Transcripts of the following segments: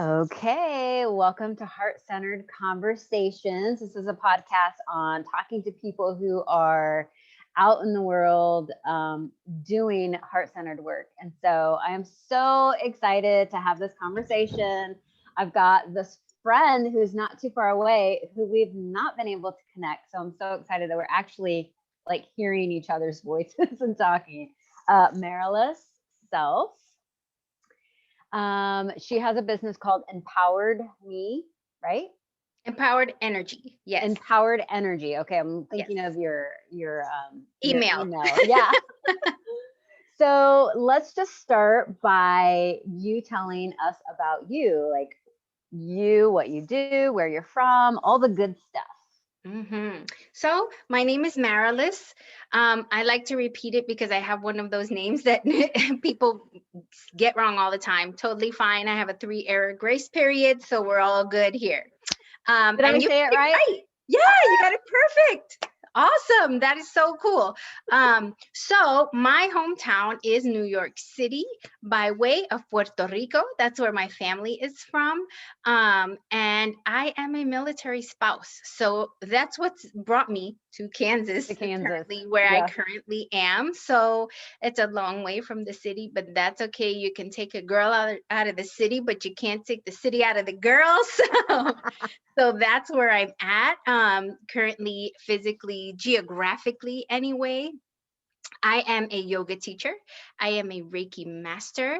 Okay, welcome to Heart-Centered Conversations. This is a podcast on talking to people who are out in the world doing heart-centered work. And so I am so excited to have this conversation. I've got this friend who's not too far away who we've not been able to connect. So I'm so excited that we're actually like hearing each other's voices and talking. Maralis Self. She has a business called Empowered Me, right? Empowered energy. Yes. Empowered Energy. Okay, I'm Yes. thinking of your Email. email. Yeah. So let's just start by you telling us about you, like you, what you do, where you're from, all the good stuff. So my name is Maralis. I like to repeat it because I have one of those names that people get wrong all the time. Totally fine. I have a 3-error grace period, so we're all good here. Did I And you say it did right? right. Yeah, you got it perfect. Awesome. That is so cool. So my hometown is New York City by way of Puerto Rico. That's where my family is from. And I am a military spouse. So that's what's brought me to Kansas, To Kansas. currently where I Yeah. currently am. So it's a long way from the city, but that's okay. You can take a girl out of the city, but you can't take the city out of the girl. So that's where I'm at, currently, physically, geographically, anyway. I am a yoga teacher. I am a Reiki Master.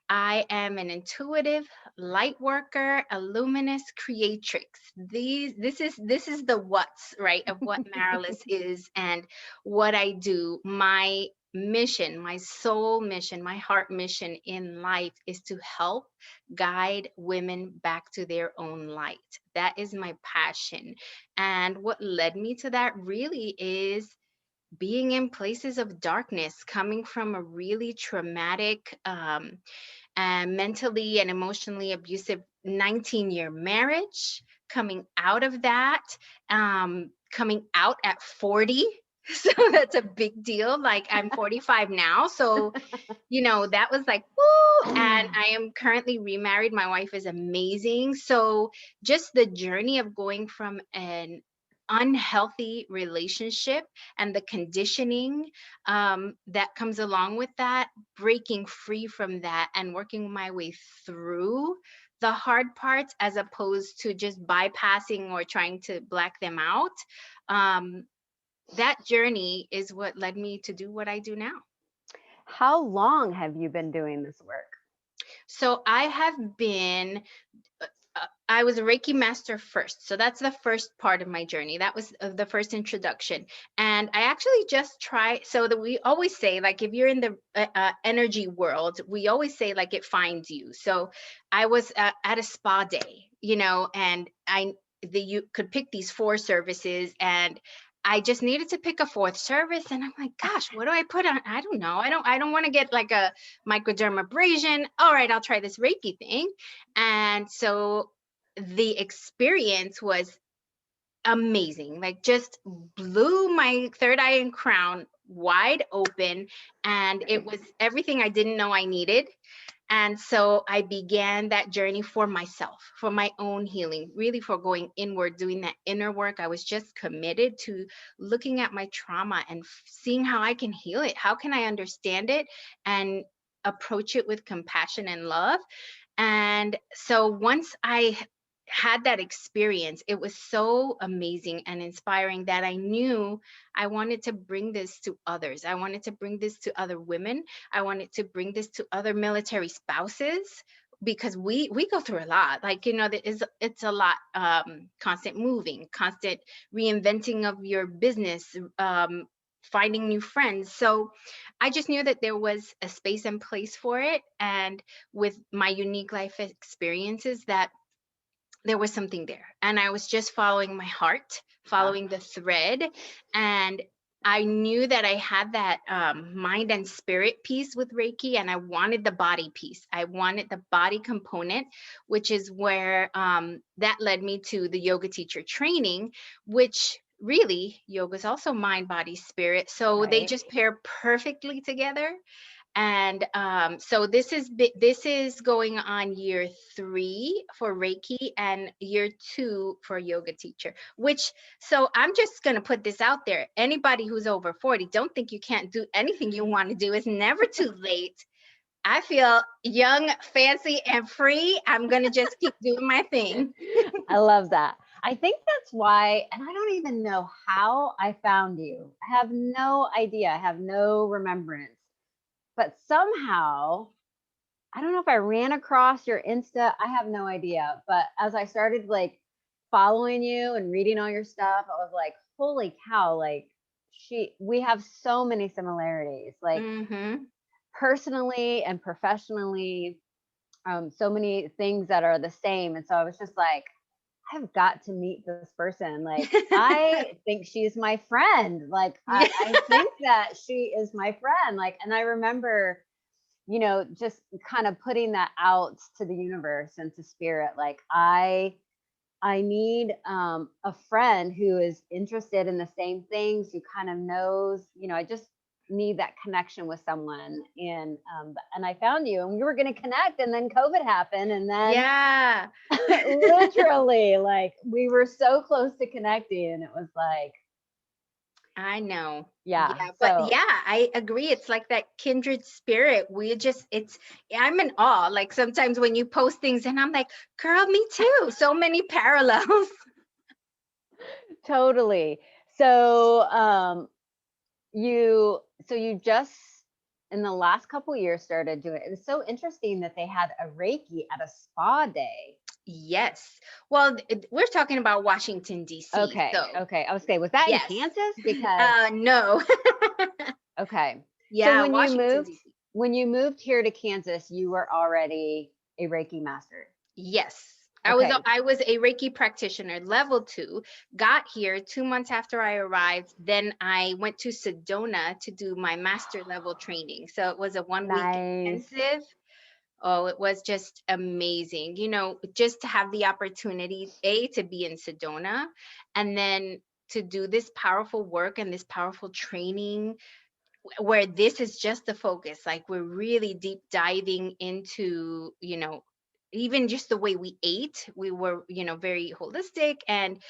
I am an intuitive light worker, a luminous creatrix. This is the what's right of what Maralis is and what I do. My mission, my soul mission, my heart mission in life is to help guide women back to their own light. That is my passion. And what led me to that really is being in places of darkness, coming from a really traumatic and mentally and emotionally abusive 19-year marriage, coming out of that, coming out at 40. So that's a big deal. Like I'm 45 now. So, that was like, woo. And I am currently remarried. My wife is amazing. So just the journey of going from an unhealthy relationship and the conditioning that comes along with that, breaking free from that and working my way through the hard parts as opposed to just bypassing or trying to black them out. Um, that journey is what led me to do what I do now. How long have you been doing this work? So I have been I was a Reiki master first. So that's the first part of my journey. That was the first introduction. And I actually just try so that we always say, like, if you're in the energy world, we always say, like, it finds you. So I was at a spa day, and you could pick these 4 services, and I just needed to pick a 4th service. And I'm like, gosh, what do I put on? I don't know. I don't want to get like a microdermabrasion. All right, I'll try this Reiki thing. And so the experience was amazing, like just blew my third eye and crown wide open. And it was everything I didn't know I needed. And so I began that journey for myself, for my own healing, really for going inward, doing that inner work. I was just committed to looking at my trauma and seeing how I can heal it. How can I understand it and approach it with compassion and love? And so once I had that experience, it was so amazing and inspiring that I knew I wanted to bring this to others. I wanted to bring this to other women. I wanted to bring this to other military spouses because we go through a lot. Like, it's a lot, constant moving, constant reinventing of your business, finding new friends. So I just knew that there was a space and place for it. And with my unique life experiences, that there was something there. And I was just following my heart, following the thread. And I knew that I had that mind and spirit piece with Reiki, and I wanted the body piece. I wanted the body component, which is where that led me to the yoga teacher training, which really yoga is also mind, body, spirit. So they Right. just pair perfectly together. And so this is going on year 3 for Reiki and year 2 for yoga teacher, which, so I'm just going to put this out there. Anybody who's over 40, don't think you can't do anything you want to do. It's never too late. I feel young, fancy, and free. I'm going to just keep doing my thing. I love that. I think that's why, and I don't even know how I found you. I have no idea. I have no remembrance. But somehow, I don't know if I ran across your Insta. I have no idea. But as I started like following you and reading all your stuff, I was like, holy cow, like we have so many similarities, like Mm-hmm. personally and professionally, so many things that are the same. And so I was just like, I've got to meet this person. Like, I think she's my friend. Like, Yeah. I think that she is my friend. Like, and I remember, just kind of putting that out to the universe and to spirit. Like, I need a friend who is interested in the same things, who kind of knows, I just need that connection with someone. And I found you, and we were going to connect, and then COVID happened. And then Yeah. literally, like, we were so close to connecting, and it was like, I know. yeah. Yeah, but So yeah, I agree. It's like that kindred spirit. I'm in awe. Like sometimes when you post things and I'm like, girl, me too. So many parallels. totally. So you just in the last couple years started doing it. It was so interesting that they had a Reiki at a spa day. Yes. Well, we're talking about Washington, D.C. Okay. So, Okay. I was saying, was that in yes. Kansas? Because No. okay. So Yeah, Washington, D.C. when you moved here to Kansas, you were already a Reiki master. Yes. Okay. I was a Reiki practitioner, level 2, got here 2 months after I arrived. Then I went to Sedona to do my master level training. So it was a 1 week Nice. intensive. Oh, it was just amazing. Just to have the opportunity, to be in Sedona, and then to do this powerful work and this powerful training where this is just the focus. Like we're really deep diving into, even just the way we ate. We were, very holistic and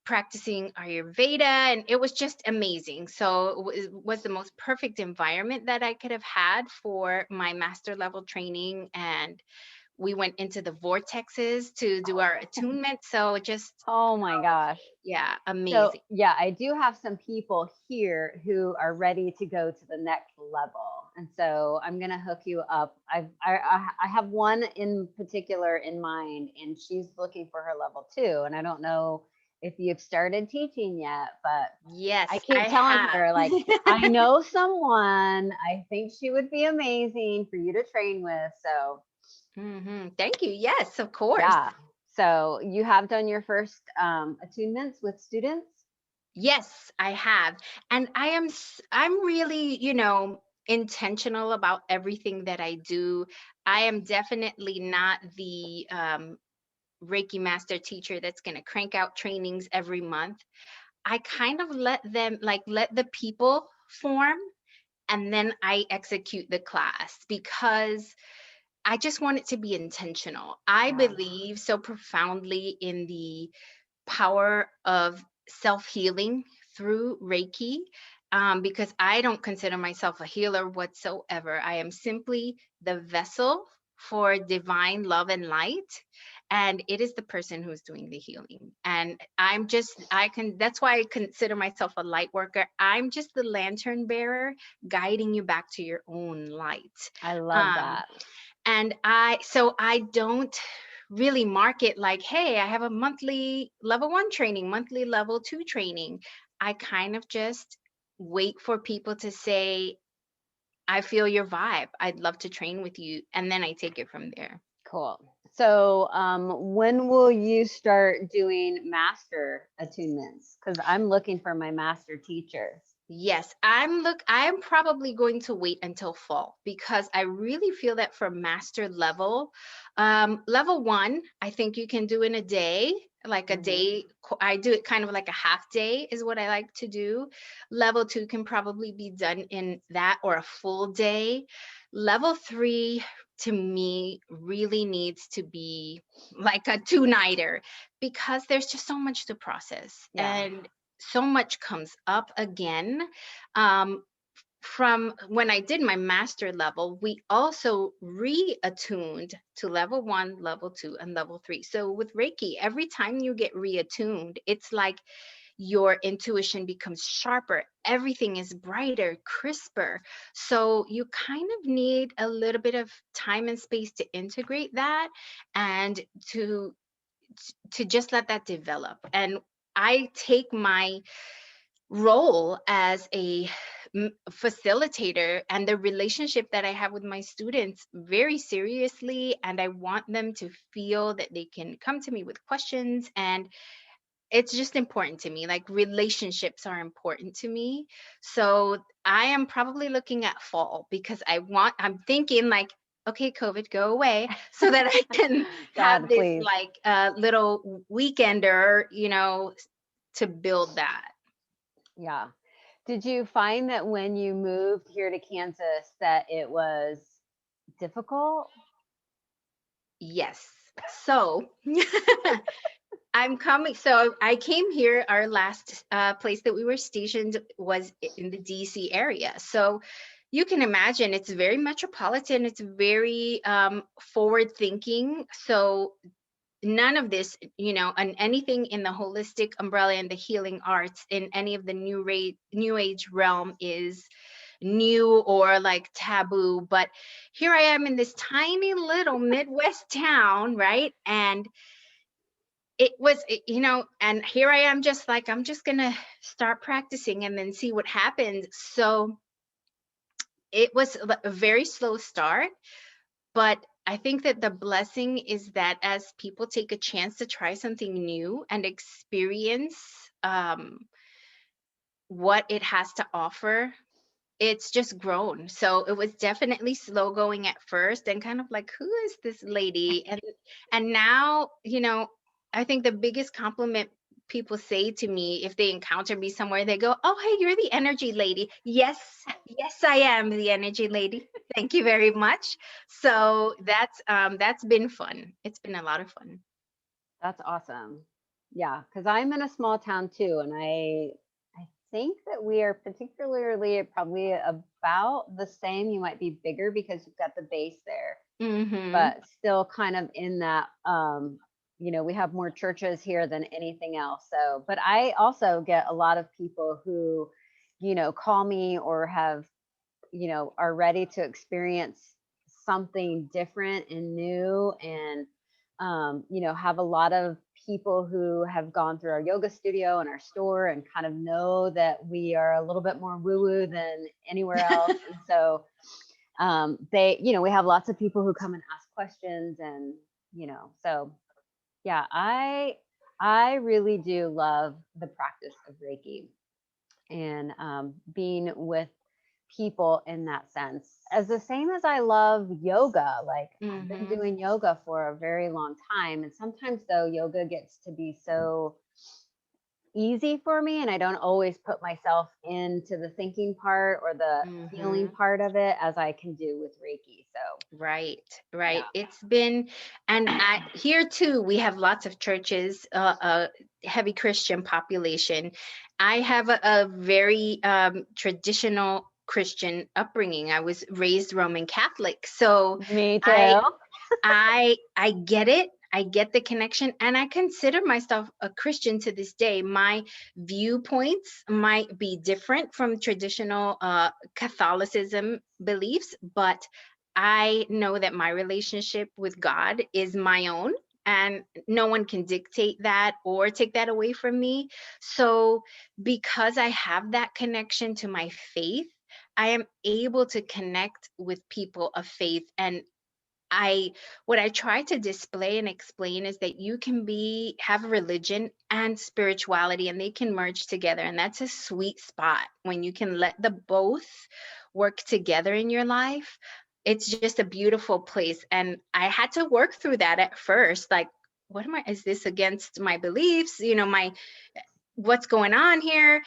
practicing Ayurveda, and it was just amazing. So it was the most perfect environment that I could have had for my master level training. And we went into the vortexes to do our attunement. So just Oh my gosh. yeah, So amazing. yeah, I do have some people here who are ready to go to the next level, and so I'm gonna hook you up. I have one in particular in mind, and she's looking for her level 2, and I don't know if you've started teaching yet, but I Yes, keep I telling have. her, like, I know someone. I think she would be amazing for you to train with. So Thank you. Yes, of course. yeah. So you have done your first attunements with students. Yes, I have. And I'm really, intentional about everything that I do. I am definitely not the Reiki master teacher that's going to crank out trainings every month. I kind of let the people form, and then I execute the class because I just want it to be intentional. I Yeah. believe so profoundly in the power of self healing through Reiki, because I don't consider myself a healer whatsoever. I am simply the vessel for divine love and light. And it is the person who's doing the healing. And that's why I consider myself a light worker. I'm just the lantern bearer guiding you back to your own light. I love Um, that. and I don't really market like, hey, I have a monthly level 1 training, monthly level 2 training. I kind of just wait for people to say, I feel your vibe, I'd love to train with you, and then I take it from there. Cool. So, when will you start doing master attunements? Because I'm looking for my master teacher. Yes, I'm probably going to wait until fall because I really feel that for master level, level 1, I think you can do in a day. like a day. I do it kind of like a half day is what I like to do. Level 2 can probably be done in that or a full day. Level 3 to me really needs to be like a 2-nighter, because there's just so much to process Yeah. and so much comes up again. Um, from when I did my master level, we also reattuned to level 1, level 2, and level 3. So with Reiki, every time you get reattuned, it's like your intuition becomes sharper. Everything is brighter, crisper. So you kind of need a little bit of time and space to integrate that and to just let that develop. And I take my role as a facilitator and the relationship that I have with my students very seriously. And I want them to feel that they can come to me with questions. And it's just important to me. Like, relationships are important to me. So I am probably looking at fall, because I'm thinking like, okay, COVID, go away, so that I can have God, this please. like little weekender, to build that. Yeah. Did you find that when you moved here to Kansas that it was difficult? Yes. So I'm coming. So I came here. Our last place that we were stationed was in the DC area. So you can imagine it's very metropolitan. It's very forward thinking. So none of this, and anything in the holistic umbrella and the healing arts in any of the new age realm is new or like taboo. But here I am in this tiny little Midwest town, right? And and here I am, just like, I'm just gonna start practicing and then see what happens. So it was a very slow start, but I think that the blessing is that as people take a chance to try something new and experience what it has to offer, it's just grown. So it was definitely slow going at first and kind of like, who is this lady? And now, I think the biggest compliment people say to me if they encounter me somewhere, they go, "Oh, hey, you're the energy lady." Yes, yes, I am the energy lady. Thank you very much. So that's been fun. It's been a lot of fun. That's awesome. Yeah, because I'm in a small town too, and I think that we are particularly probably about the same. You might be bigger because you've got the base there, Mm-hmm. but still kind of in that we have more churches here than anything else. So, but I also get a lot of people who, call me or have, are ready to experience something different and new, and have a lot of people who have gone through our yoga studio and our store and kind of know that we are a little bit more woo woo than anywhere else. And so we have lots of people who come and ask questions, and so yeah, I really do love the practice of Reiki, and being with people in that sense, as the same as I love yoga. Like, I've been Mm-hmm. doing yoga for a very long time, and sometimes though yoga gets to be so easy for me, and I don't always put myself into the thinking part or the feeling Mm-hmm. part of it as I can do with Reiki. So Right, yeah. right. It's been, and here too, we have lots of churches, a heavy Christian population. I have a very traditional Christian upbringing. I was raised Roman Catholic, so Me I too. I get it. I get the connection, and I consider myself a Christian to this day. My viewpoints might be different from traditional Catholicism beliefs, but I know that my relationship with God is my own, and no one can dictate that or take that away from me. So, because I have that connection to my faith, I am able to connect with people of faith. And I what I try to display and explain is that you can have religion and spirituality, and they can merge together, and that's a sweet spot when you can let the both work together in your life. It's just a beautiful place, and I had to work through that at first. Like, what am I, is this against my beliefs? What's going on here?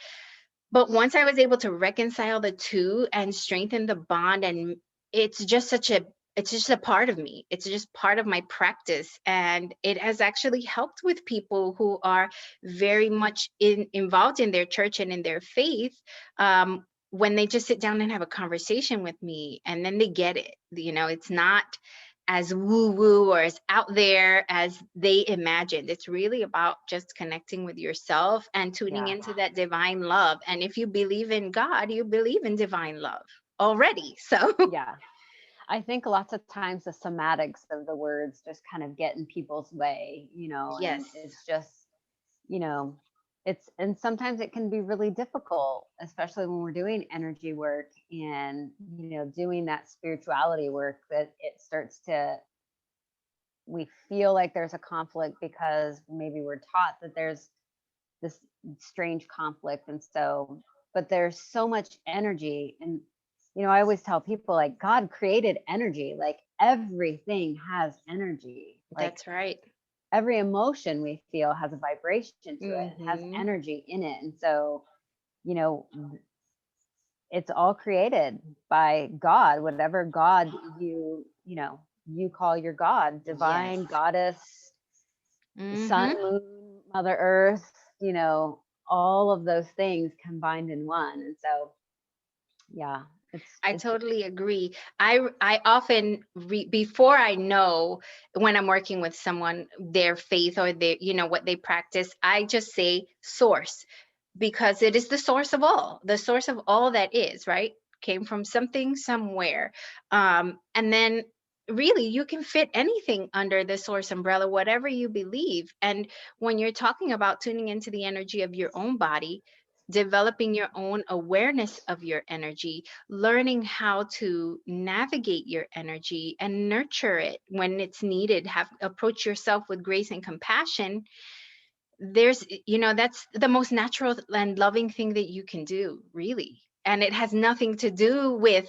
But once I was able to reconcile the two and strengthen the bond, and it's just such a it's just a part of me. It's just part of my practice. And it has actually helped with people who are very much involved in their church and in their faith. When they just sit down and have a conversation with me, and then they get it. It's not as woo woo or as out there as they imagined. It's really about just connecting with yourself and tuning Yeah. into that divine love. And if you believe in God, you believe in divine love already. So, Yeah. I think lots of times the somatics of the words just kind of get in people's way, and yes, it's just, you know, and sometimes it can be really difficult, especially when we're doing energy work and, doing that spirituality work, that it starts to, we feel like there's a conflict because maybe we're taught that there's this strange conflict. And so, but there's so much energy. And, I always tell people, like, God created energy, like everything has energy, like that's right. every emotion we feel has a vibration to it, has Hmm. energy in it. And so, you know, it's all created by God, whatever God you call your God, Yes. divine, goddess, sun, Hmm. moon, mother earth, all of those things combined in one. And so, yeah, I it's totally agree. I often before I know when I'm working with someone their faith or their what they practice, I just say source, because it is the source of all. The source of all that is, right? Came from something somewhere. And then really you can fit anything under the source umbrella, whatever you believe. And when you're talking about tuning into the energy of your own body, developing your own awareness of your energy, learning how to navigate your energy and nurture it when it's needed, have approach yourself with grace and compassion. That's the most natural and loving thing that you can do, really. And it has nothing to do with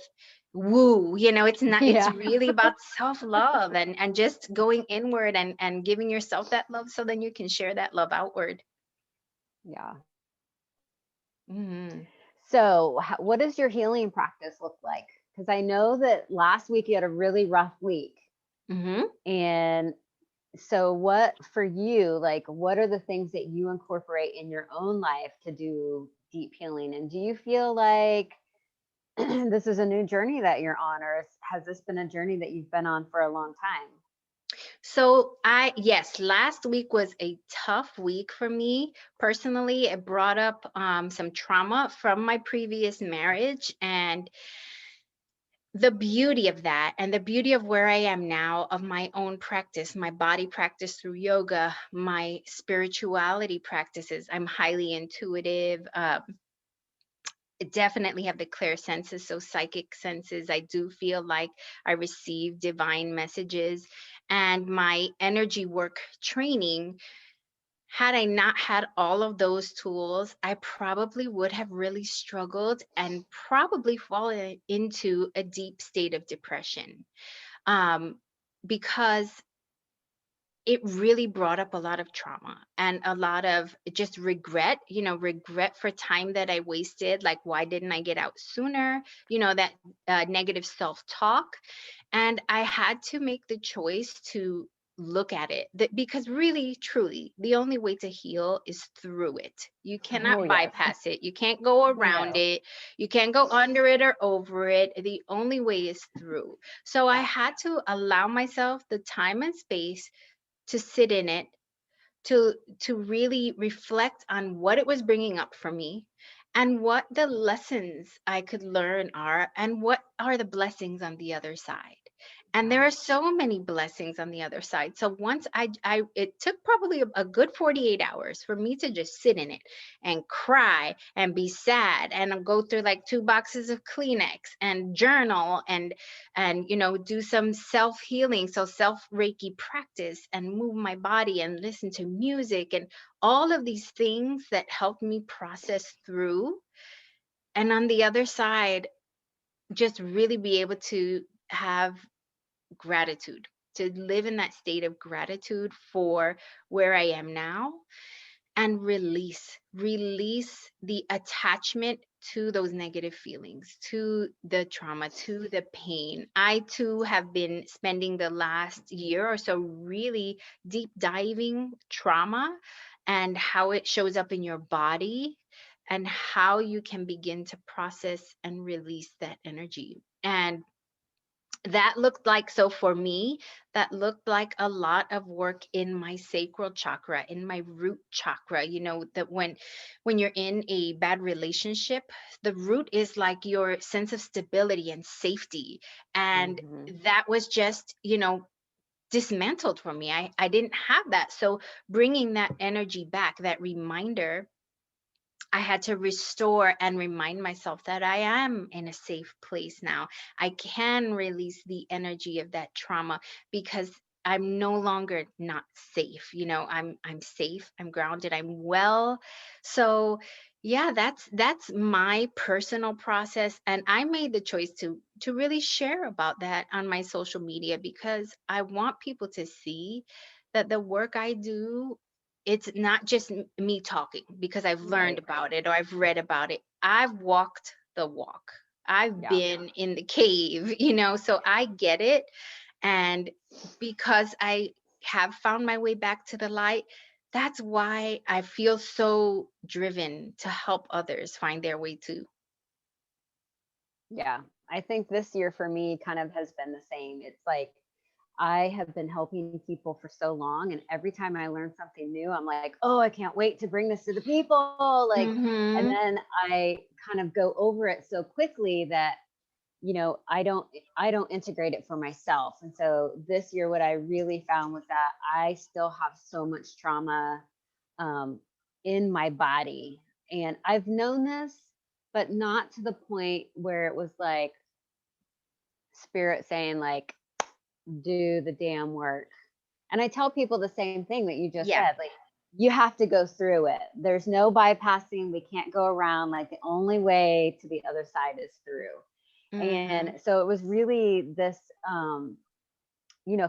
woo. It's not, it's yeah, really about self-love and just going inward and giving yourself that love so then you can share that love outward. yeah. Hmm. So, what does your healing practice look like? Because I know that last week you had a really rough week. Hmm. And so, what for you, like, what are the things that you incorporate in your own life to do deep healing? And do you feel like this is a new journey that you're on, or has this been a journey that you've been on for a long time? So yes, last week was a tough week for me personally. It brought up some trauma from my previous marriage, and the beauty of that, and the beauty of where I am now, of my own practice, my body practice through yoga, my spirituality practices. I'm highly intuitive. Definitely have the clear senses, so psychic senses. I do feel like I receive divine messages, and my energy work training. Had I not had all of those tools, I probably would have really struggled and probably fallen into a deep state of depression. Um, because it really brought up a lot of trauma and a lot of just regret, regret for time that I wasted. Like, why didn't I get out sooner? That negative self talk. And I had to make the choice to look at it, because really, truly, the only way to heal is through it. You Oh, cannot yes. bypass it. You can't go around No. it. You can't go under it or over it. The only way is through. So I Yeah. had to allow myself the time and space to sit in it, to really reflect on what it was bringing up for me and what the lessons I could learn are, and what are the blessings on the other side. And there Yeah. are so many blessings on the other side. So once it took probably a good 48 hours for me to just sit in it and cry and be sad and go through like 2 boxes of Kleenex and journal and do some self healing, so self Reiki practice, and move my body and listen to music and all of these things that helped me process through. And on the other side, just really be able to have gratitude, to live in that state of gratitude for where I am now, and release the attachment to those negative feelings, to the trauma, to the pain. I too have been spending the last year or so really deep diving trauma and how it shows up in your body, and how you can begin to process and release that energy. And that looked like, so for me, that looked like a lot of work in my sacral chakra, in my root chakra. You know that when you're in a bad relationship, the root is like your sense of stability and safety. And Mm-hmm. that was just, dismantled for me. I didn't have that. So bringing that energy back, that reminder, I had to restore and remind myself that I am in a safe place now. I can release the energy of that trauma because I'm no longer not safe. I'm safe, I'm grounded, I'm well. So yeah, that's my personal process, and I made the choice to really share about that on my social media because I want people to see that the work I do, it's not just me talking because I've learned Right. about it or I've read about it. I've walked the walk. I've Yeah. been in the cave, so I get it. And because I have found my way back to the light, that's why I feel so driven to help others find their way too. Yeah. I think this year for me kind of has been the same. It's like I have been helping people for so long, and every time I learn something new, I'm like, oh, I can't wait to bring this to the people. Like, and Mm-hmm. then I kind of go over it so quickly that, I don't integrate it for myself. And so this year, what I really found was that I still have so much trauma um, in my body. And I've known this, but not to the point where it was like spirit saying, like, do the damn work. And I tell people the same thing that you just Yeah. said. Like, you have to go through it. There's no bypassing. We can't go around. Like, the only way to the other side is through. Mm-hmm. And so it was really this,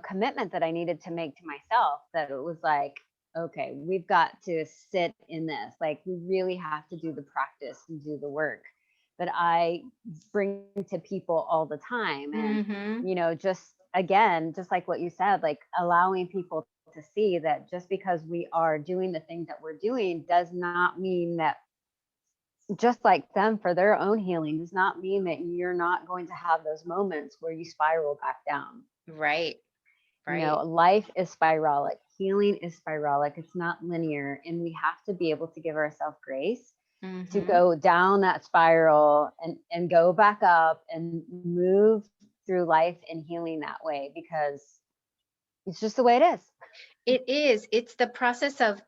commitment that I needed to make to myself, that it was like, okay, we've got to sit in this. Like, we really have to do the practice and do the work that I bring to people all the time. And, Mm-hmm. just again, just like what you said, like allowing people to see that just because we are doing the things that we're doing does not mean that, just like them, for their own healing, does not mean that you're not going to have those moments where you spiral back down. Right. Right. Life is spiralic, healing is spiralic, it's not linear. And we have to be able to give ourselves grace to Mm-hmm. go down that spiral and go back up and move through life and healing that way, because it's just the way it is. It is. It's the process of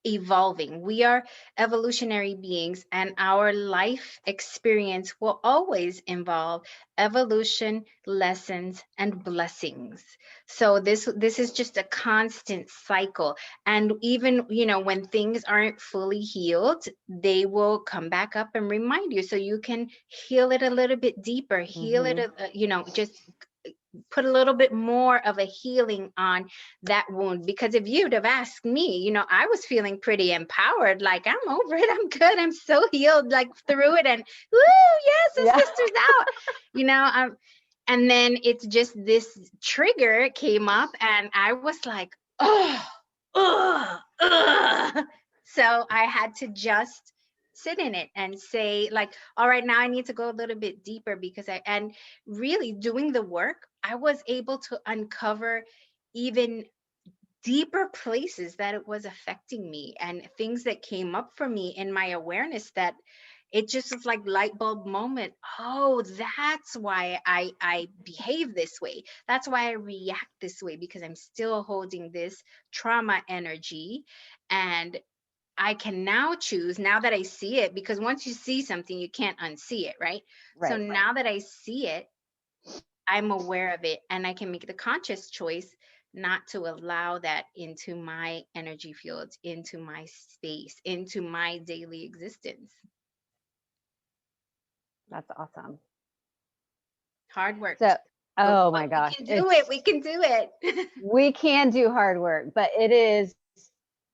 evolving. We are evolutionary beings, and our life experience will always involve evolution, lessons, and blessings. So this is just a constant cycle. And even, when things aren't fully healed, they will come back up and remind you so you can heal it a little bit deeper, heal it, Mm-hmm. just put a little bit more of a healing on that wound. Because if you'd have asked me, I was feeling pretty empowered, like I'm over it, I'm good, I'm so healed, like through it, and woo, yes, the Yeah. sister's out, and then it's just this trigger came up, and I was like, oh, so I had to just sit in it and say, like, all right, now I need to go a little bit deeper, because and really doing the work, I was able to uncover even deeper places that it was affecting me, and things that came up for me in my awareness, that it just was like light bulb moment. Oh, that's why I behave this way. That's why I react this way, because I'm still holding this trauma energy. And I can now choose, now that I see it, because once you see something, you can't unsee it, right? So Right. now that I see it, I'm aware of it, and I can make the conscious choice not to allow that into my energy fields, into my space, into my daily existence. That's awesome. Hard So work. Oh my We gosh. can do it. We can do it. We can do hard work, but it is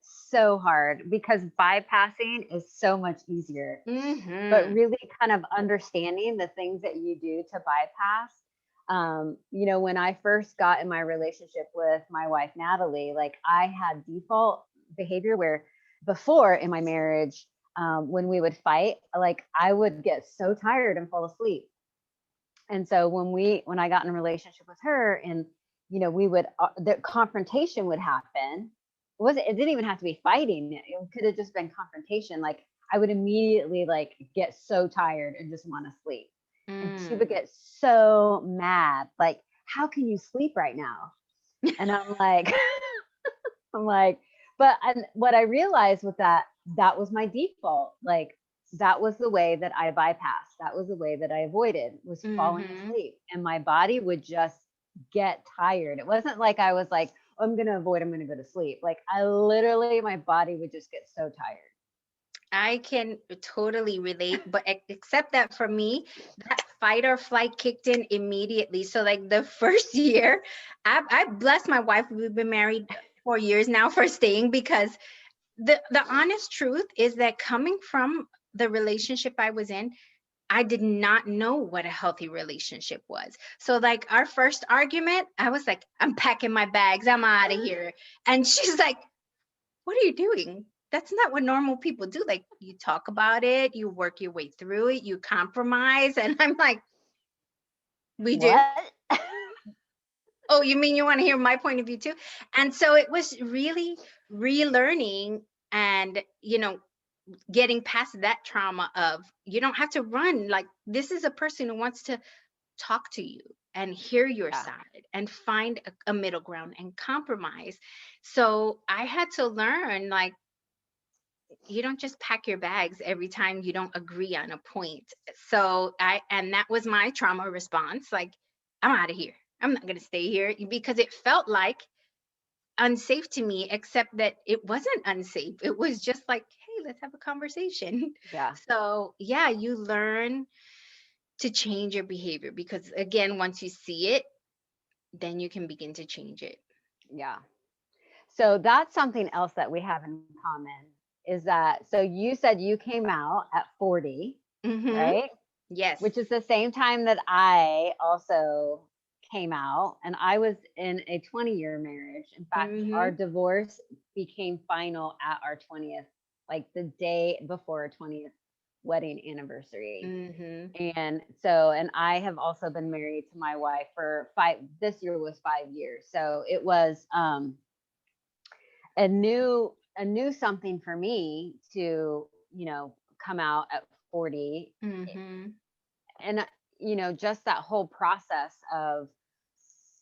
so hard because bypassing is so much easier. But Mm-hmm. really kind of understanding the things that you do to bypass. When I first got in my relationship with my wife, Natalie, like I had default behavior where before in my marriage, when we would fight, like I would get so tired and fall asleep. And so when I got in a relationship with her and, we would, the confrontation would happen. It didn't even have to be fighting. It could have just been confrontation. Like I would immediately like get so tired and just want to sleep. And she would Mm. get so mad. Like, how can you sleep right now? And I'm like, I'm like, what I realized was that was my default. Like that was the way that I bypassed. That was the way that I avoided was falling Mm-hmm. asleep. And my body would just get tired. It wasn't like I was like, oh, I'm going to avoid, I'm going to go to sleep. Like I literally, my body would just get so tired. I can totally relate, but except that for me, that fight or flight kicked in immediately. So like the first year, I bless my wife. We've been married 4 years now for staying because the honest truth is that coming from the relationship I was in, I did not know what a healthy relationship was. So like our first argument, I was like, I'm packing my bags, I'm out of here. And she's like, what are you doing? That's not what normal people do. Like you talk about it, you work your way through it, you compromise. And I'm like, we do. What? Oh, you mean you want to hear my point of view too? And so it was really relearning and, getting past that trauma of you don't have to run. Like this is a person who wants to talk to you and hear your Yeah. side and find a middle ground and compromise. So I had to learn like, you don't just pack your bags every time you don't agree on a point. And that was my trauma response. Like, I'm out of here. I'm not going to stay here because it felt like unsafe to me, except that it wasn't unsafe. It was just like, hey, let's have a conversation. Yeah. So, yeah, you learn to change your behavior because, again, once you see it, then you can begin to change it. Yeah. So that's something else that we have in common is that, so you said you came out at 40, Mm-hmm. right? Yes. Which is the same time that I also came out, and I was in a 20-year marriage. In fact, our Mm-hmm. divorce became final at our 20th, like the day before our 20th wedding anniversary. Mm-hmm. And I have also been married to my wife for this year was 5 years. So it was a new something for me to, come out at 40. Mm-hmm. And just that whole process of,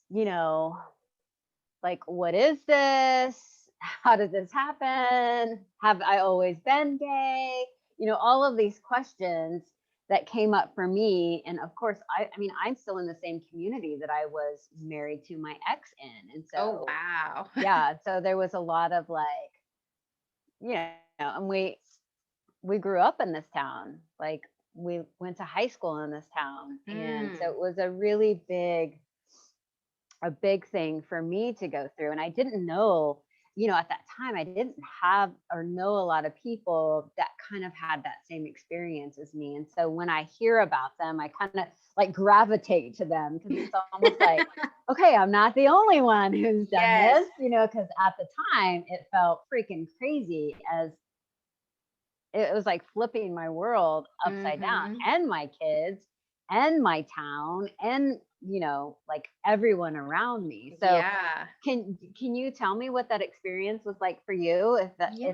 you know like, what is this? How did this happen? Have I always been gay? All of these questions that came up for me. And of course, I mean, I'm still in the same community that I was married to my ex in. And Oh, so, wow. yeah, so there was a lot of like, and we grew up in this town. Like we went to high school in this town. And so Mm. it was a big thing for me to go through. And I didn't know, at that time, I didn't have or know a lot of people that kind of had that same experience as me. And so when I hear about them, I kind of like gravitate to them because it's almost like, okay, I'm not the only one who's done Yes. this, because at the time it felt freaking crazy, as it was like flipping my world upside down, Mm-hmm. and my kids and my town, and like everyone around me. So Yeah. can you tell me what that experience was like for you, if Yeah.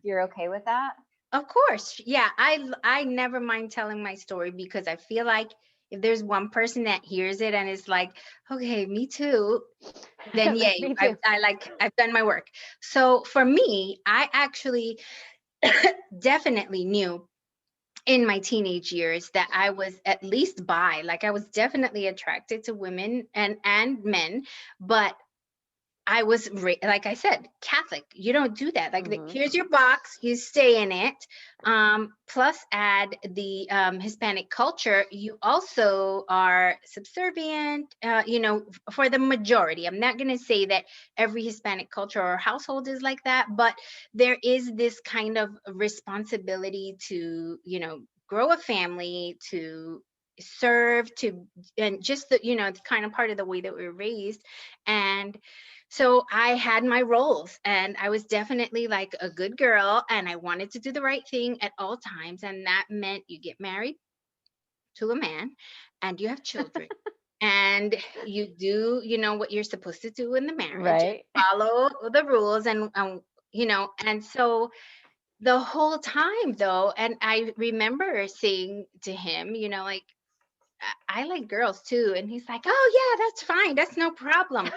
you're okay with that? Of course. Yeah. I never mind telling my story because I feel like if there's one person that hears it and is like, okay, me too, then yay. Me I, too. I like I've done my work. So for me, I actually definitely knew in my teenage years that I was at least bi. Like I was definitely attracted to women and men, but I was, like I said, Catholic. You don't do that. Like, Hmm. here's your box, you stay in it. Plus, add the Hispanic culture. You also are subservient, for the majority. I'm not going to say that every Hispanic culture or household is like that, but there is this kind of responsibility to, grow a family, to serve, to, and just the, it's kind of part of the way that we were raised. And so I had my roles, and I was definitely like a good girl, and I wanted to do the right thing at all times. And that meant you get married to a man and you have children, and you do, what you're supposed to do in the marriage, and Right. follow the rules. And so the whole time though, and I remember saying to him, like, I like girls too. And he's like, oh yeah, that's fine. That's no problem.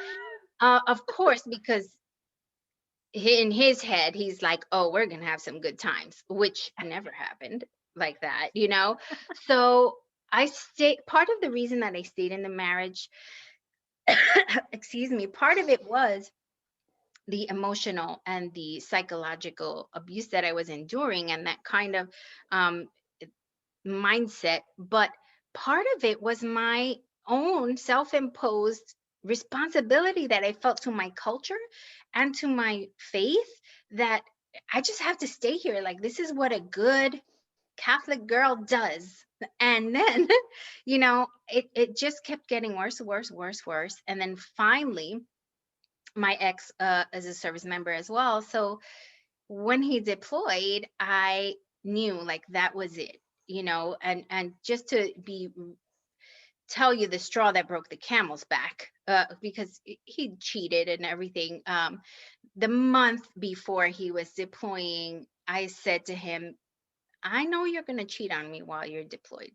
Of course, because in his head, he's like, oh, we're going to have some good times, which never happened like that. So I stayed, part of the reason that I stayed in the marriage, excuse me, part of it was the emotional and the psychological abuse that I was enduring, and that kind of um, mindset. But part of it was my own self-imposed responsibility that I felt to my culture and to my faith, that I just have to stay here. Like, this is what a good Catholic girl does. And then, it just kept getting worse, worse, worse, worse. And then finally, my ex is a service member as well. So when he deployed, I knew like that was it, and just to be tell you the straw that broke the camel's back, because he cheated and everything. The month before he was deploying, I said to him, I know you're going to cheat on me while you're deployed.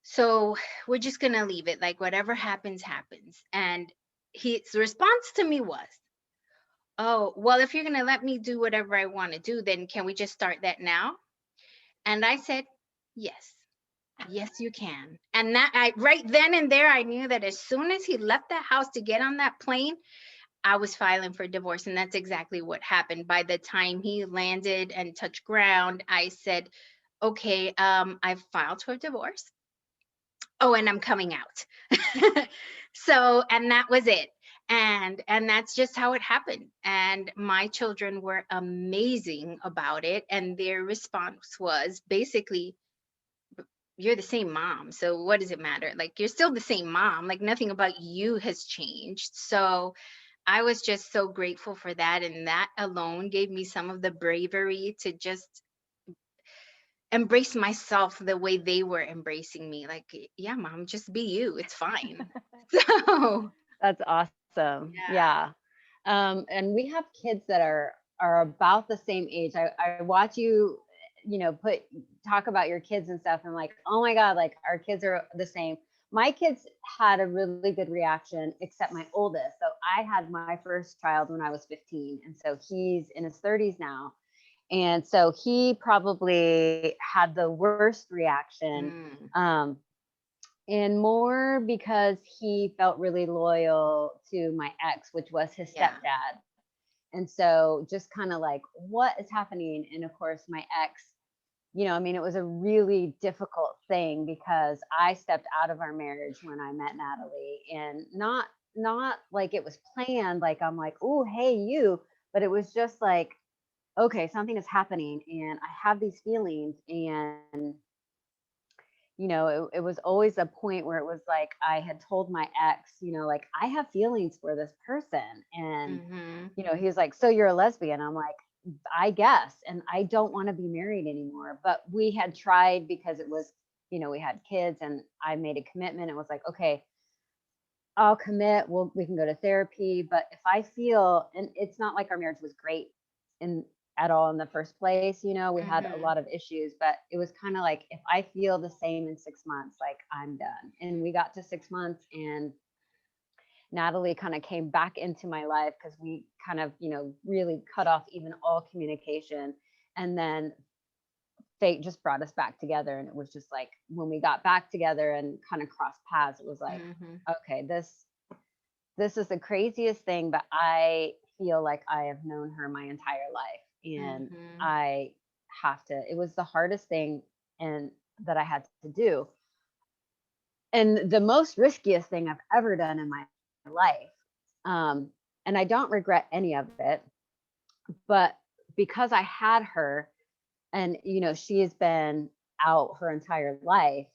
So we're just going to leave it, like whatever happens, happens. And his response to me was, oh, well, if you're going to let me do whatever I want to do, then can we just start that now? And I said, yes. Yes, you can. And that, I right then and there, I knew that as soon as he left that house to get on that plane, I was filing for divorce. And that's exactly what happened. By the time he landed and touched ground, I said, okay, I've filed for divorce. Oh, and I'm coming out. So, and that was it. And that's just how it happened. And my children were amazing about it. And their response was basically, you're the same mom. So what does it matter? Like, you're still the same mom. Like, nothing about you has changed. So I was just so grateful for that. And that alone gave me some of the bravery to just embrace myself the way they were embracing me. Like, yeah, mom, just be you. It's fine. So, That's awesome. yeah. Yeah. And we have kids that are about the same age. I watch you, talk about your kids and stuff. And like, oh my God, like our kids are the same. My kids had a really good reaction, except my oldest. So I had my first child when I was 15. And so he's in his 30s now. And so he probably had the worst reaction. Mm, Um, and more because he felt really loyal to my ex, which was his yeah. stepdad. And so just kind of like, what is happening? And of course, my ex, I mean, it was a really difficult thing because I stepped out of our marriage when I met Natalie, and not like it was planned, like I'm like, oh, hey, you, but it was just like, okay, something is happening and I have these feelings. And it was always a point where it was like I had told my ex, like I have feelings for this person. And, Mm-hmm. he was like, so you're a lesbian? I'm like, I guess. And I don't want to be married anymore. But we had tried because it was, we had kids and I made a commitment. It was like, okay, I'll commit. We can go to therapy. But if I feel, and it's not like our marriage was great in at all in the first place, we had a Mm-hmm. lot of issues, but it was kind of like, if I feel the same in 6 months, like I'm done. And we got to 6 months and Natalie kind of came back into my life because we kind of, really cut off even all communication. And then fate just brought us back together. And it was just like, when we got back together and kind of crossed paths, it was like, Mm-hmm. okay, this is the craziest thing, but I feel like I have known her my entire life. And Mm-hmm. I it was the hardest thing and that I had to do. And the most riskiest thing I've ever done in my life. And I don't regret any of it, but because I had her and, she has been out her entire life,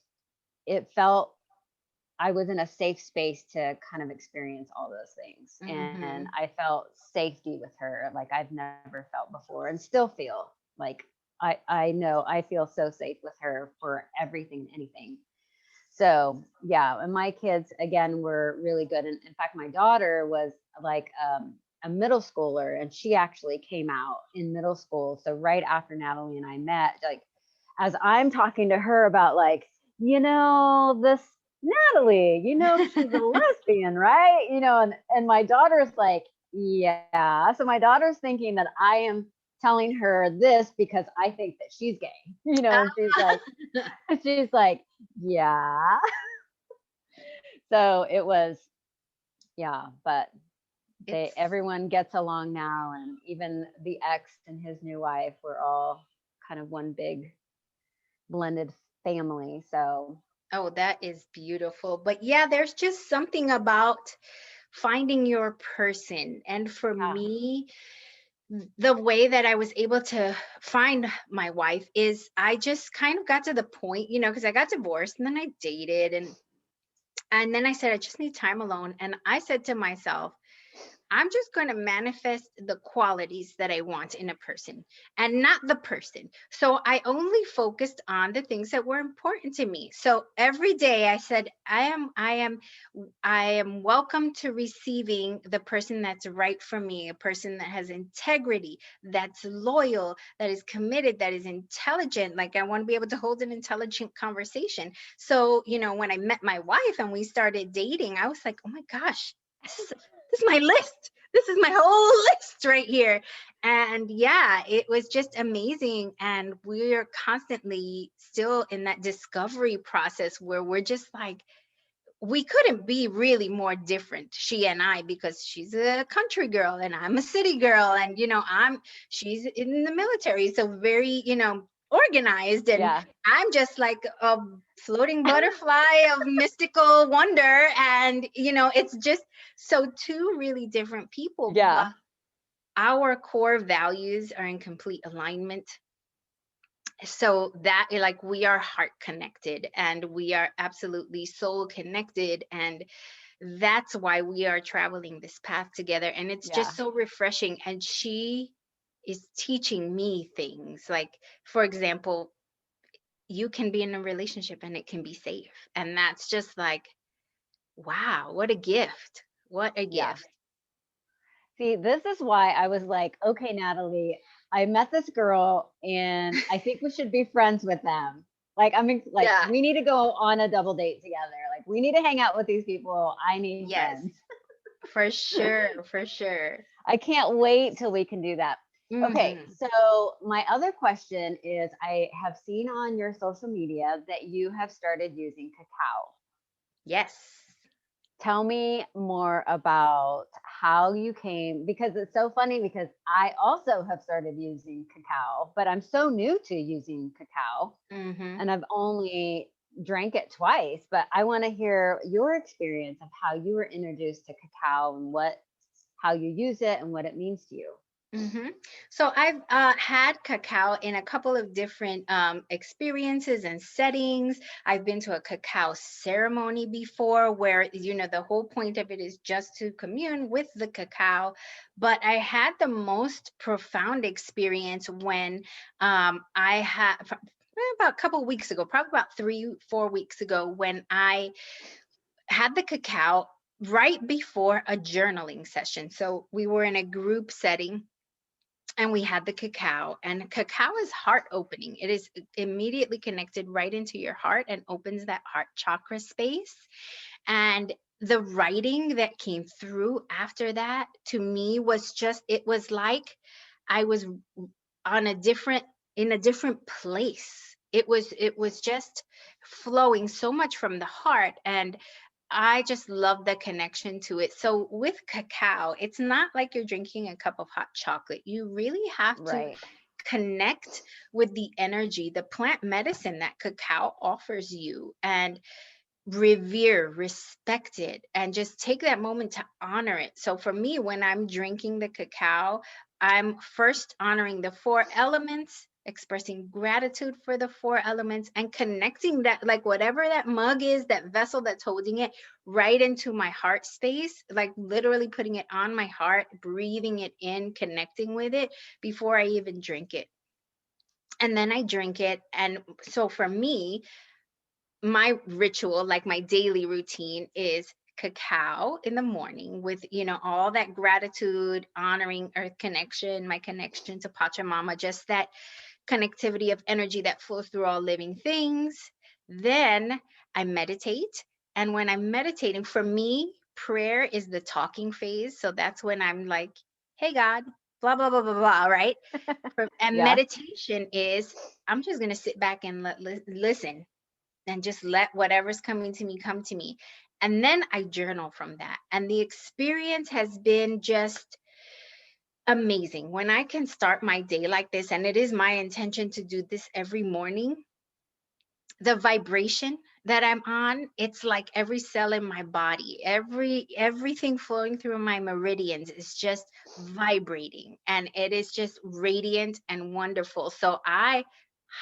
it felt I was in a safe space to kind of experience all those things. And Mm-hmm. I felt safety with her like I've never felt before and still feel like I know I feel so safe with her for everything, anything. So yeah, and my kids again were really good. And in fact, my daughter was like a middle schooler, and she actually came out in middle school. So right after Natalie and I met, like as I'm talking to her about like, this Natalie, she's a lesbian, right? And my daughter's like, yeah. So my daughter's thinking that I am telling her this because I think that she's gay, and she's like, yeah. So it was, yeah, but It's everyone gets along now, and even the ex and his new wife, we're all kind of one big blended family. So Oh, that is beautiful. But yeah, there's just something about finding your person. And for yeah, me, the way that I was able to find my wife is I just kind of got to the point, because I got divorced and then I dated and then I said I just need time alone. And I said to myself, I'm just going to manifest the qualities that I want in a person and not the person. So I only focused on the things that were important to me. So every day I said, I am welcome to receiving the person that's right for me, a person that has integrity, that's loyal, that is committed, that is intelligent. Like I want to be able to hold an intelligent conversation. So, when I met my wife and we started dating, I was like, oh my gosh, this is my list. This is my whole list right here. And yeah, it was just amazing. And we're constantly still in that discovery process where we're just like, we couldn't be really more different, she and I, because she's a country girl and I'm a city girl. And, she's in the military. So very, organized. And yeah, I'm just like a floating butterfly of mystical wonder. And, it's just so two really different people, but yeah, our core values are in complete alignment. So that like we are heart connected and we are absolutely soul connected, and that's why we are traveling this path together. And it's yeah, just so refreshing. And she is teaching me things like, for example, you can be in a relationship and it can be safe. And that's just like, wow, what a gift. What a yeah. gift. See, this is why I was like, okay, Natalie, I met this girl and I think we should be friends with them. Like, I mean, like, Yeah. we need to go on a double date together. Like, we need to hang out with these people. I need Yes, friends. for sure. For sure. I can't wait till we can do that. Okay, Hmm. so my other question is I have seen on your social media that you have started using cacao. Yes. Tell me more about how you came, because it's so funny because I also have started using cacao, but I'm so new to using cacao Hmm. and I've only drank it twice, but I want to hear your experience of how you were introduced to cacao and how you use it and what it means to you. Hmm. So I've had cacao in a couple of different experiences and settings. I've been to a cacao ceremony before where, the whole point of it is just to commune with the cacao. But I had the most profound experience when I had about a couple weeks ago, probably about 3, 4 weeks ago, when I had the cacao right before a journaling session. So we were in a group setting and we had the cacao, and cacao is heart opening. It is immediately connected right into your heart and opens that heart chakra space. And the writing that came through after that to me was just, it was like I was on a different in a different place. It was just flowing so much from the heart. And I just love the connection to it. So with cacao, it's not like you're drinking a cup of hot chocolate. You really have to Right. connect with the energy, the plant medicine that cacao offers you, and revere, respect it, and just take that moment to honor it. So for me, when I'm drinking the cacao, I'm first honoring the four elements, expressing gratitude for the four elements, and connecting that, like whatever that mug is, that vessel that's holding it, right into my heart space, like literally putting it on my heart, breathing it in, connecting with it before I even drink it. And then I drink it. And so for me, my ritual, like my daily routine, is cacao in the morning with, all that gratitude, honoring earth connection, my connection to Pachamama, just that connectivity of energy that flows through all living things. Then I meditate. And when I'm meditating, for me, prayer is the talking phase. So that's when I'm like, hey, God, blah, blah, blah, blah, blah, right? And Yeah. meditation is, I'm just going to sit back and listen, and just let whatever's coming to me come to me. And then I journal from that. And the experience has been just amazing. When I can start my day like this, and it is my intention to do this every morning, the vibration that I'm on, it's like every cell in my body, everything flowing through my meridians is just vibrating, and it is just radiant and wonderful. So I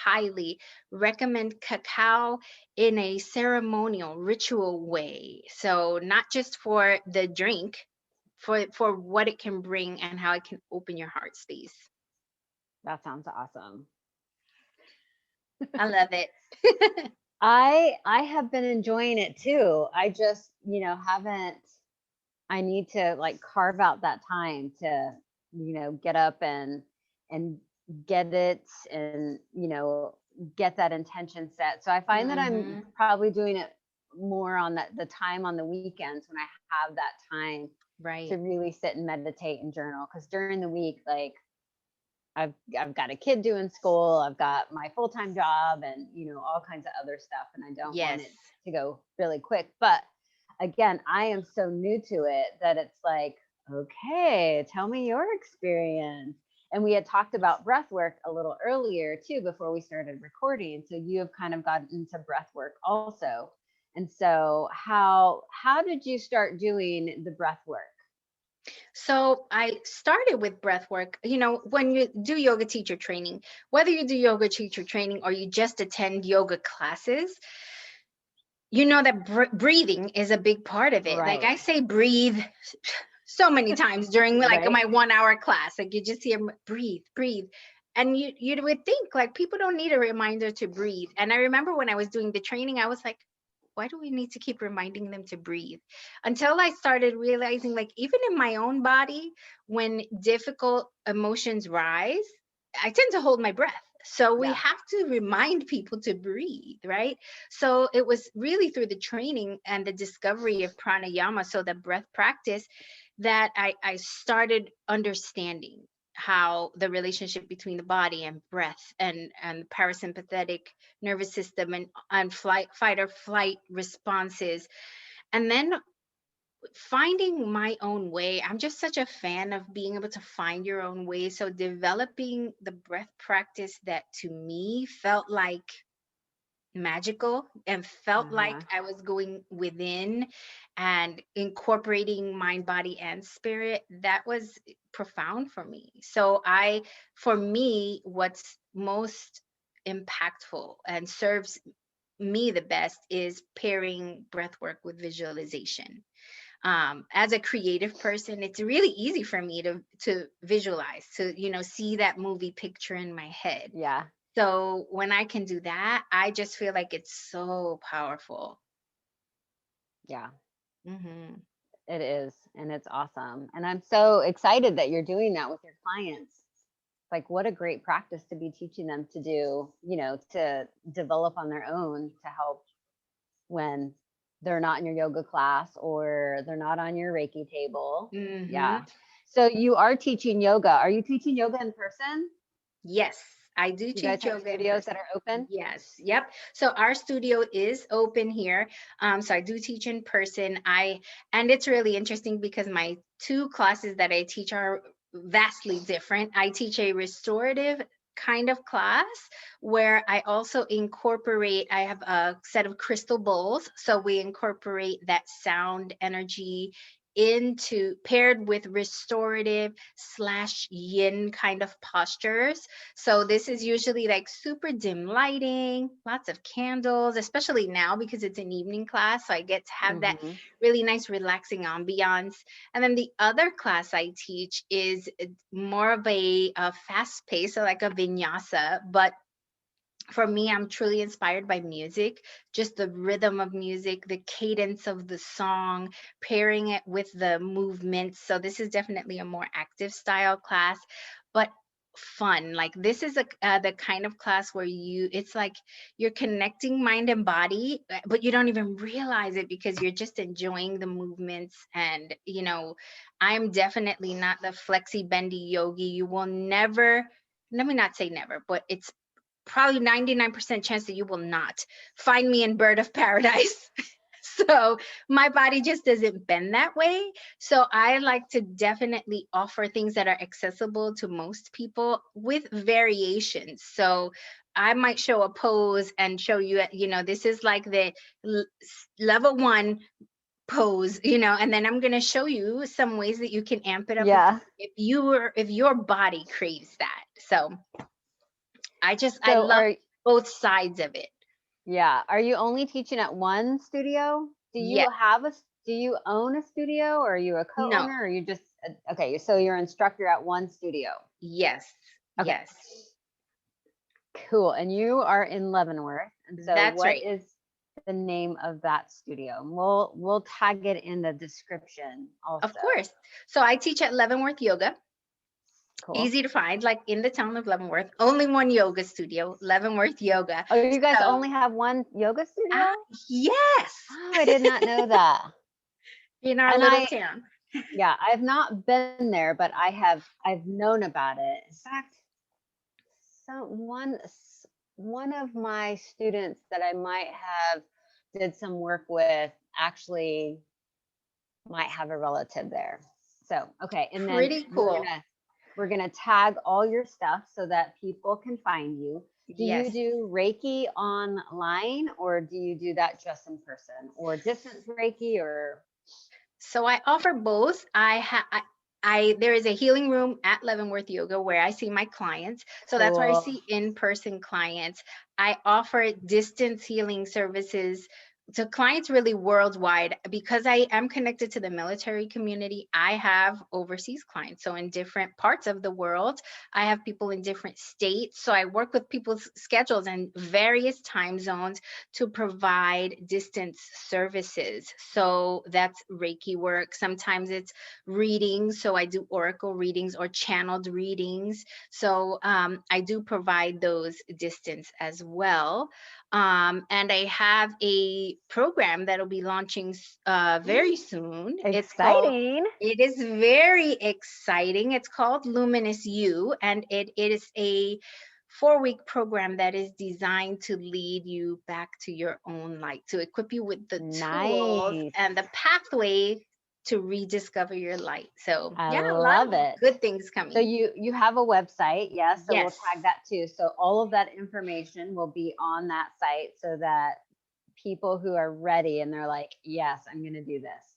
highly recommend cacao in a ceremonial ritual way. So not just for the drink, for what it can bring and how it can open your heart space. That sounds awesome. I love it. I have been enjoying it too. I just, haven't, I need to like carve out that time to, get up and get it and, get that intention set. So I find that I'm Hmm. probably doing it more on the time on the weekends when I have that time to Right. really sit and meditate and journal. Because during the week, like I've got a kid doing school, I've got my full-time job and all kinds of other stuff, and I don't want Yes. it to go really quick. But again, I am so new to it that it's like, okay, tell me your experience. And we had talked about breath work a little earlier too before we started recording. So you have kind of gotten into breath work also. And so how did you start doing the breath work? So I started with breath work. When you do yoga teacher training, whether you do yoga teacher training or you just attend yoga classes, you know that breathing is a big part of it. Like Right. I say, breathe so many times during like Right. my 1 hour class. Like you just hear breathe, breathe. And you would think like people don't need a reminder to breathe. And I remember when I was doing the training, I was like, why do we need to keep reminding them to breathe? Until I started realizing, like, even in my own body, when difficult emotions rise, I tend to hold my breath. So we Yeah. have to remind people to breathe, right? So it was really through the training and the discovery of pranayama, so the breath practice, that I started understanding how the relationship between the body and breath and parasympathetic nervous system and fight or flight responses. And then finding my own way. I'm just such a fan of being able to find your own way. So developing the breath practice that to me felt like magical and felt like Uh-huh. I was going within and incorporating mind, body, and spirit, that was profound for me. So for me, what's most impactful and serves me the best is pairing breath work with visualization. As a creative person, it's really easy for me to visualize, to see that movie picture in my head. Yeah. So when I can do that, I just feel like it's so powerful. Yeah. Hmm. It is, and it's awesome. And I'm so excited that you're doing that with your clients. Like, what a great practice to be teaching them to do, to develop on their own to help when they're not in your yoga class or they're not on your Reiki table. Hmm. Yeah. So you are teaching yoga. Are you teaching yoga in person? Yes, I do You guys teach have yoga in studios person. that are open? Yes, yep. So our studio is open here. So I do teach in person. And it's really interesting because my two classes that I teach are vastly different. I teach a restorative kind of class where I also incorporate, I have a set of crystal bowls. So we incorporate that sound energy into paired with restorative slash yin kind of postures. So this is usually like super dim lighting, lots of candles, especially now because it's an evening class. So I get to have that Mm-hmm. really nice relaxing ambiance. And then the other class I teach is more of a fast pace, so like a vinyasa, but for me, I'm truly inspired by music, just the rhythm of music, the cadence of the song, pairing it with the movements. So this is definitely a more active style class, but fun. Like this is the kind of class where it's like you're connecting mind and body, but you don't even realize it because you're just enjoying the movements. And I'm definitely not the flexi bendy yogi. You will never, let me not say never, but it's probably 99% chance that you will not find me in Bird of Paradise. So my body just doesn't bend that way. So I like to definitely offer things that are accessible to most people with variations. So I might show a pose and show you, this is like the level 1 pose, and then I'm going to show you some ways that you can amp it up Yeah. if your body craves that. So I So love both sides of it. are you only teaching at one studio? Yes. Do you own a studio, or are you a No. co-owner, or are you just, okay, so you're an instructor at one studio. Yes. Okay, Yes. cool. And you are in Leavenworth. And so That's what right. is the name of that studio? And we'll tag it in the description Of also. course. So I teach at Leavenworth Yoga. Cool. Easy to find, like in the town of Leavenworth. Only one yoga studio, Leavenworth Yoga. Oh, you guys So, only have one yoga studio? yes, Oh, I did not know that. in our And little town. I've not been there, but I've known about it. In fact, one of my students that I might have did some work with actually might have a relative there. So, okay, and then Pretty cool. we're gonna tag all your stuff so that people can find you. Do you Yes. do Reiki online, or do you do that just in person, or distance Reiki, or So I offer both. There is a healing room at Leavenworth Yoga where I see my clients. So that's where I cool? see in-person clients. I offer distance healing services to clients really worldwide because I am connected to the military community. I have overseas clients. So in different parts of the world, I have people in different states. So I work with people's schedules and various time zones to provide distance services. So that's Reiki work. Sometimes it's readings. So I do oracle readings or channeled readings. So I do provide those distance as well. And I have a program that'll be launching very soon. Exciting. It is very exciting. It's called Luminous You, and it is a 4-week program that is designed to lead you back to your own light, to equip you with the tools Nice. and the pathway to rediscover your light. So I yeah, a lot love of it. good things So coming. you have a website, yes, so we'll Yes. tag that too. So all of that information will be on that site so that people who are ready and they're like, yes, I'm going to do this,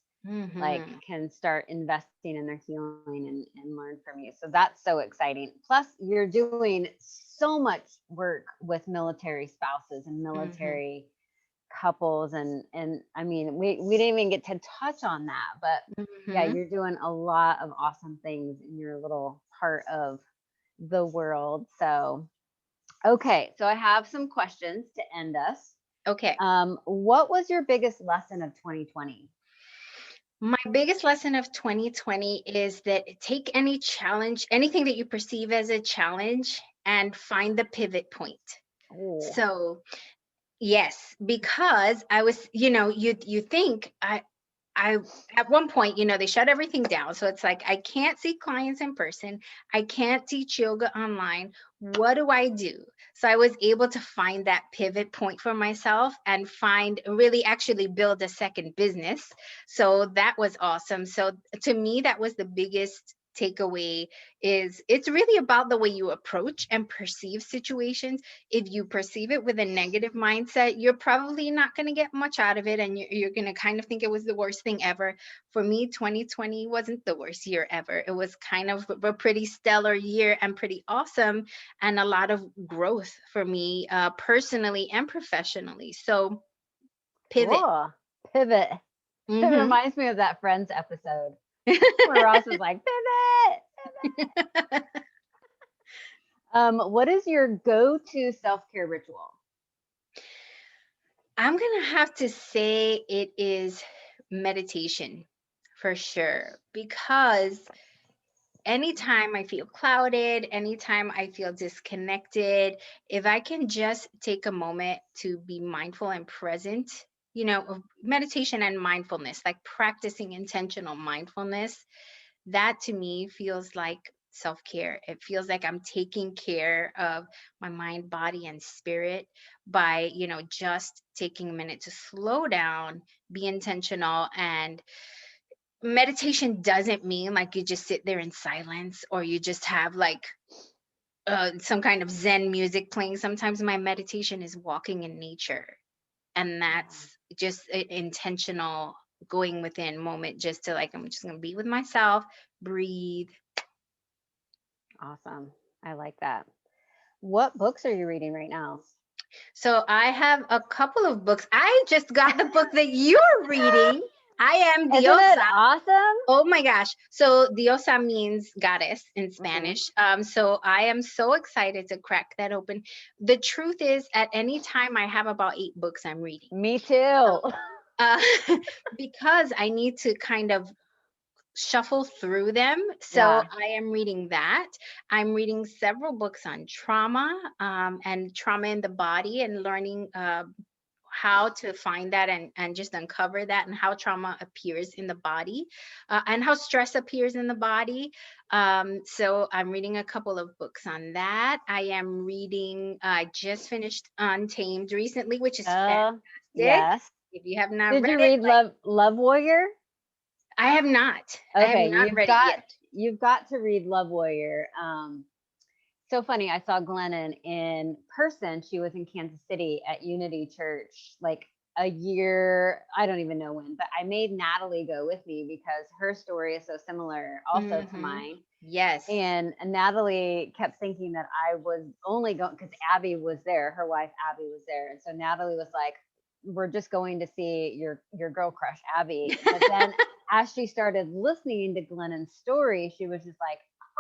like Mm-hmm. can start investing in their healing and learn from you. So that's so exciting. Plus you're doing so much work with military spouses and Mm-hmm. military couples, and I mean we didn't even get to touch on that, but yeah, Mm-hmm. you're doing a lot of awesome things in your little part of the world. So okay, so I have some questions to end us. Okay. What was your biggest lesson of 2020? My biggest lesson of 2020 is that take any challenge, anything that you perceive as a challenge, and find the pivot point. Oh, So, yes, because I was, you think at one point, they shut everything down. So it's like, I can't see clients in person. I can't teach yoga online. What do I do? So I was able to find that pivot point for myself and really actually build a second business. So that was awesome. So to me, that was the biggest takeaway, is it's really about the way you approach and perceive situations. If you perceive it with a negative mindset, you're probably not going to get much out of it, and you're going to kind of think it was the worst thing ever. For me, 2020 wasn't the worst year ever. It was kind of a pretty stellar year and pretty awesome, and a lot of growth for me, personally and professionally. So pivot. Cool. Pivot. It Hmm. reminds me of that Friends episode where Ross was like, pivot. What is your go-to self-care ritual? I'm going to have to say it is meditation for sure, because anytime I feel clouded, anytime I feel disconnected, if I can just take a moment to be mindful and present, of meditation and mindfulness, like practicing intentional mindfulness, that to me feels like self care. It feels like I'm taking care of my mind, body, and spirit by, just taking a minute to slow down, be intentional. And meditation doesn't mean like you just sit there in silence, or you just have like some kind of Zen music playing. Sometimes my meditation is walking in nature, and that's just an intentional going within moment, just to like, I'm just going to be with myself, breathe. Awesome. I like that. What books are you reading right now? So I have a couple of books. I just got the book that you're reading. I am Isn't it Diosa. awesome? Oh my gosh. So diosa means goddess in Hmm. Spanish. So I am so excited to crack that open. The truth is, at any time, I have about 8 books I'm reading. Me too. Uh, because I need to kind of shuffle through them. So Yeah. I am reading that. I'm reading several books on trauma, and trauma in the body, and learning how to find that, and just uncover that, and how trauma appears in the body, and how stress appears in the body. So I'm reading a couple of books on that. I just finished Untamed recently, which is fantastic. Yes. If you have not Did read you it, read Love Warrior? I have not. I have Okay, not read it yet. you've got to read Love Warrior. So funny. I saw Glennon in person. She was in Kansas City at Unity Church like a year. I don't even know when, but I made Natalie go with me because her story is so similar also to Hmm. mine. Yes. And Natalie kept thinking that I was only going because Abby was there. Her wife Abby was there, and so Natalie was like, "We're just going to see your girl crush Abby." But then as she started listening to Glennon's story, she was just like,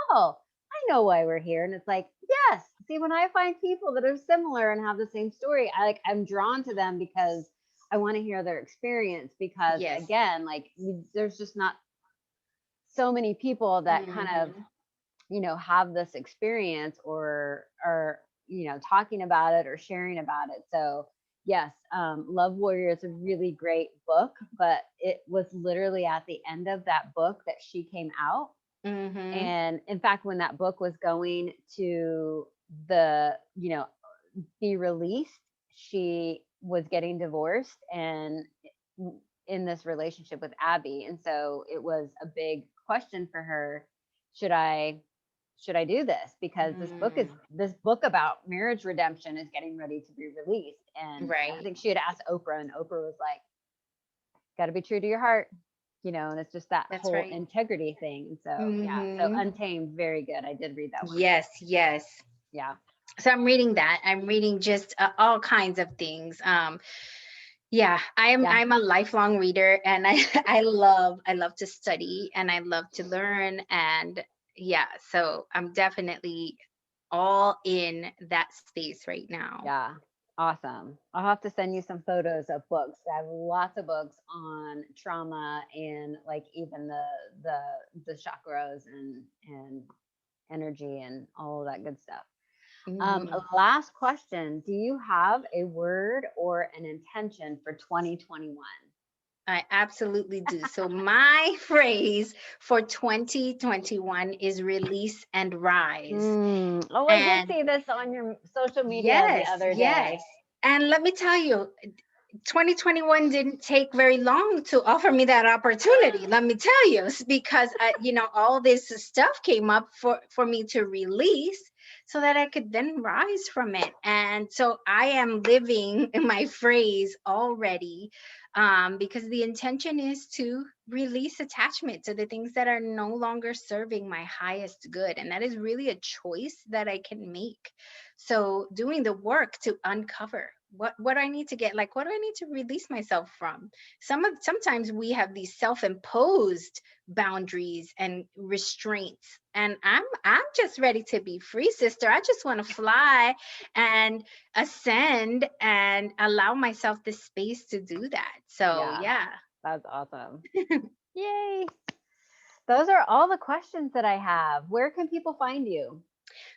"Oh, I know why we're here." And it's like, yes. See, when I find people that are similar and have the same story, I'm drawn to them because I want to hear their experience. Because Yes. again, there's just not so many people that kind of Hmm. have this experience or are talking about it or sharing about it. So yes, Love Warrior is a really great book, but it was literally at the end of that book that she came out. Hmm. And in fact, when that book was going to the be released, she was getting divorced and in this relationship with Abby. And so it was a big question for her. Should I do this? Because Mm. this book about marriage redemption is getting ready to be released. And I Right. think she had asked Oprah, and Oprah was like, got to be true to your heart, and it's just that That's whole right. integrity thing. And so, yeah, so Hmm. Untamed, very good. I did read that one. Yes, yes. Yeah. So I'm reading that. I'm reading just all kinds of things. Yeah, I'm Yeah. I'm a lifelong reader, and I I love to study, and I love to learn, and yeah, so I'm definitely all in that space right now. Yeah. Awesome. I'll have to send you some photos of books. I have lots of books on trauma and like even the the chakras and energy and all of that good stuff. Hmm. Last question. Do you have a word or an intention for 2021? I absolutely do. So my phrase for 2021 is release and rise. Oh, I did And see this on your social media the yes, other day. yes. And let me tell you, 2021 didn't take very long to offer me that opportunity. Let me tell you, because all this stuff came up for me to release so that I could then rise from it. And so I am living my phrase already, because the intention is to release attachment to the things that are no longer serving my highest good. And that is really a choice that I can make. So doing the work to uncover what I need to get, like, what do I need to release myself from? Sometimes we have these self-imposed boundaries and restraints, and I'm just ready to be free, sister. I just want to fly and ascend and allow myself the space to do that. So Yeah, yeah. that's awesome. Yay. Those are all the questions that I have. Where can people find you?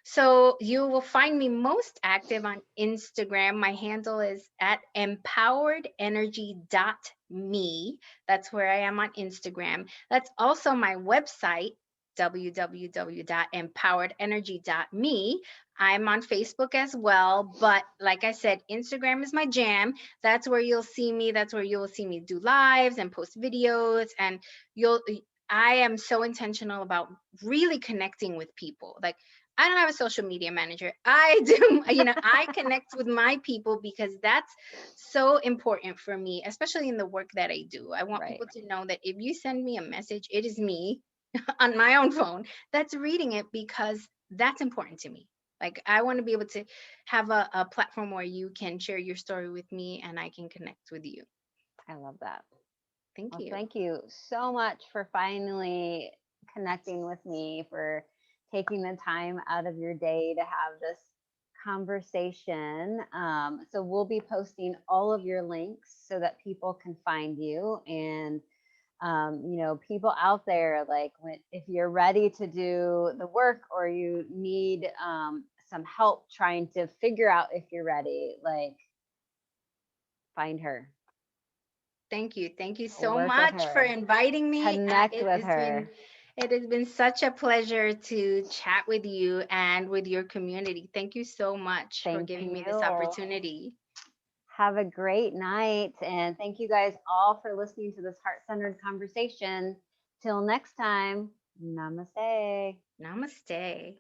So you will find me most active on Instagram. My handle is at empoweredenergy.me. That's where I am on Instagram. That's also my website, www.empoweredenergy.me. I'm on Facebook as well, but like I said, Instagram is my jam. That's where you'll see me. That's where you'll see me do lives and post videos, and you'll I am so intentional about really connecting with people. Like, I don't have a social media manager. I do, I connect with my people because that's so important for me, especially in the work that I do. I want Right. people to know that if you send me a message, it is me on my own phone that's reading it, because that's important to me. Like, I want to be able to have a platform where you can share your story with me and I can connect with you. I love that. Thank Well, you. thank you so much for finally connecting with me, for taking the time out of your day to have this conversation. So we'll be posting all of your links so that people can find you. And people out there, like, if you're ready to do the work, or you need some help trying to figure out if you're ready, like, find her, Thank you. Thank you so work with much for her, inviting me. connect with her. It has been such a pleasure to chat with you and with your community. Thank you so much for Thank giving me this you. opportunity. Have a great night. And thank you guys all for listening to this heart centered conversation. Till next time, namaste. Namaste.